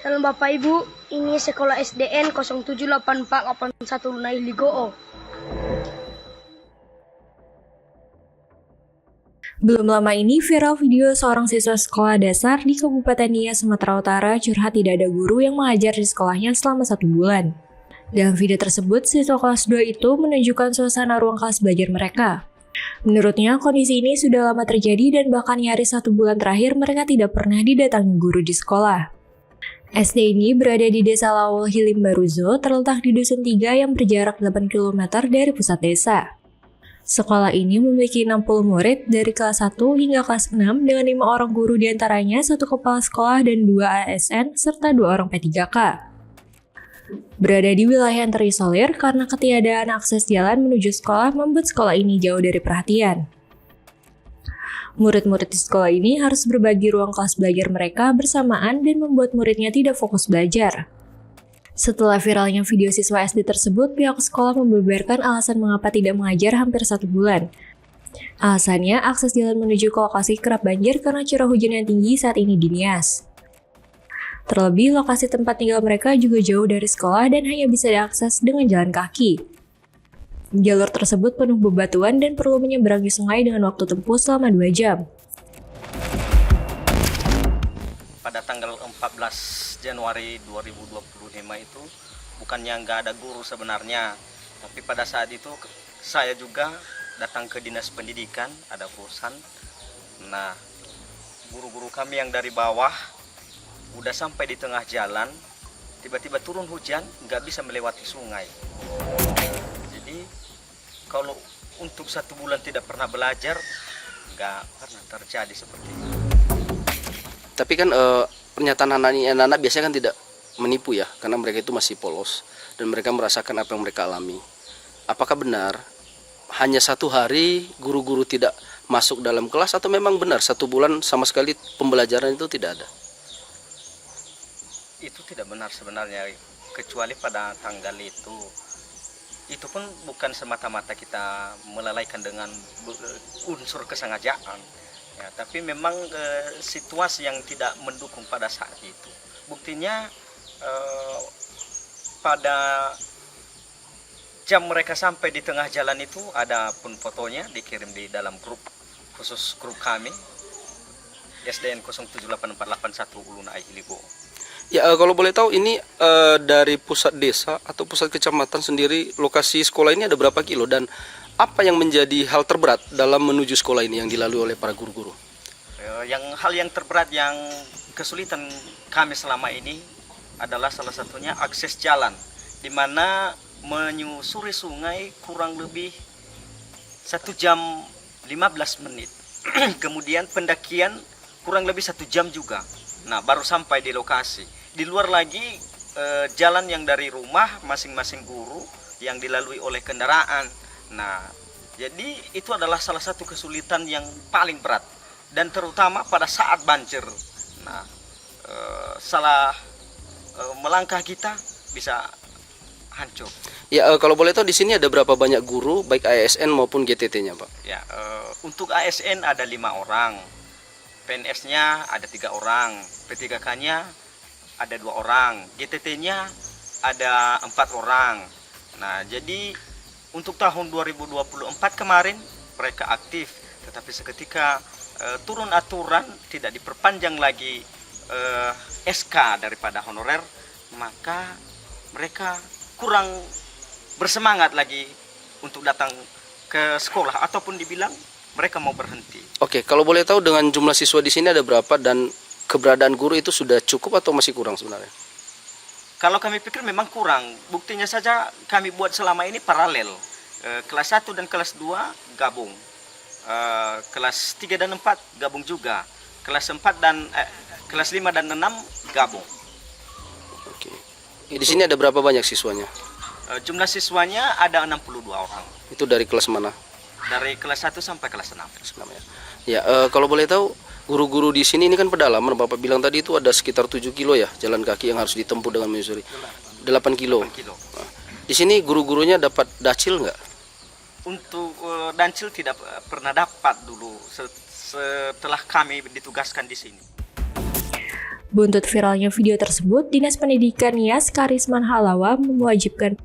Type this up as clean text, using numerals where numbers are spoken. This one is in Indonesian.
Salam Bapak Ibu, ini sekolah SDN 078481 Lunai Ligoo. Belum lama ini viral video seorang siswa sekolah dasar di Kabupaten Nia, Sumatera Utara curhat tidak ada guru yang mengajar di sekolahnya selama 1 bulan. Dalam video tersebut, siswa kelas 2 itu menunjukkan suasana ruang kelas belajar mereka. Menurutnya, kondisi ini sudah lama terjadi dan bahkan nyaris 1 bulan terakhir mereka tidak pernah didatangi guru di sekolah. SD ini berada di Desa Lawul Hilim Baruzo, terletak di Dusun 3 yang berjarak 8 km dari pusat desa. Sekolah ini memiliki 60 murid dari kelas 1 hingga kelas 6 dengan 5 orang guru diantaranya 1 kepala sekolah dan 2 ASN serta 2 orang P3K. Berada di wilayah yang terisolir karena ketiadaan akses jalan menuju sekolah membuat sekolah ini jauh dari perhatian. Murid-murid di sekolah ini harus berbagi ruang kelas belajar mereka bersamaan dan membuat muridnya tidak fokus belajar. Setelah viralnya video siswa SD tersebut, pihak sekolah membeberkan alasan mengapa tidak mengajar hampir 1 bulan. Alasannya, akses jalan menuju ke lokasi kerap banjir karena curah hujan yang tinggi saat ini di Nias. Terlebih, lokasi tempat tinggal mereka juga jauh dari sekolah dan hanya bisa diakses dengan jalan kaki. Jalur tersebut penuh bebatuan dan perlu menyeberangi sungai dengan waktu tempuh selama 2 jam. Pada tanggal 14 Januari 2025 itu bukannya nggak ada guru sebenarnya, tapi pada saat itu saya juga datang ke dinas pendidikan, ada urusan. Nah, guru-guru kami yang dari bawah udah sampai di tengah jalan, tiba-tiba turun hujan, nggak bisa melewati sungai. Jadi kalau untuk 1 bulan tidak pernah belajar, nggak pernah terjadi seperti itu. Tapi kan pernyataan anak-anak biasanya kan tidak menipu ya, karena mereka itu masih polos dan mereka merasakan apa yang mereka alami. Apakah benar hanya 1 hari guru-guru tidak masuk dalam kelas atau memang benar 1 bulan sama sekali pembelajaran itu tidak ada? Itu tidak benar sebenarnya, kecuali pada tanggal itu. Itu pun bukan semata-mata kita melalaikan dengan unsur kesengajaan. Ya, tapi memang situasi yang tidak mendukung pada saat itu. Buktinya pada jam mereka sampai di tengah jalan itu ada pun fotonya dikirim di dalam grup khusus grup kami SDN 078481 Lunai Ligoo. Ya kalau boleh tahu ini dari pusat desa atau pusat kecamatan sendiri lokasi sekolah ini ada berapa kilo dan apa yang menjadi hal terberat dalam menuju sekolah ini yang dilalui oleh para guru-guru? Hal yang terberat yang kesulitan kami selama ini adalah salah satunya akses jalan, di mana menyusuri sungai kurang lebih 1 jam 15 menit. Kemudian pendakian kurang lebih 1 jam juga. Nah, baru sampai di lokasi. Di luar lagi jalan yang dari rumah masing-masing guru yang dilalui oleh kendaraan. Nah, jadi itu adalah salah satu kesulitan yang paling berat dan terutama pada saat banjir. Nah, salah melangkah kita bisa hancur. Ya kalau boleh tahu di sini ada berapa banyak guru baik ASN maupun GTT-nya, Pak? Ya, untuk ASN ada 5 orang, PNS-nya ada 3 orang, P3K-nya ada 2 orang, GTT-nya ada 4 orang. Nah, jadi untuk tahun 2024 kemarin mereka aktif, tetapi seketika turun aturan tidak diperpanjang lagi SK daripada honorer, maka mereka kurang bersemangat lagi untuk datang ke sekolah ataupun dibilang mereka mau berhenti. Oke, kalau boleh tahu dengan jumlah siswa di sini ada berapa dan keberadaan guru itu sudah cukup atau masih kurang sebenarnya? Kalau kami pikir memang kurang. Buktinya saja kami buat selama ini paralel. Kelas 1 dan kelas 2 gabung. Kelas 3 dan 4 gabung juga. Kelas 5 dan 6 gabung. Oke. Di sini ada berapa banyak siswanya? Jumlah siswanya ada 62 orang. Itu dari kelas mana? Dari kelas 1 sampai kelas 6. Ya, kalau boleh tahu guru-guru di sini ini kan pedalaman, Bapak bilang tadi itu ada sekitar 7 kilo ya jalan kaki yang harus ditempuh dengan menyusuri. 8 kilo. 8 kilo. Nah, di sini guru-gurunya dapat dacil nggak? Untuk dancil tidak pernah dapat dulu setelah kami ditugaskan di sini. Buntut viralnya video tersebut, Dinas Pendidikan Nias Karisman Halawa mewajibkan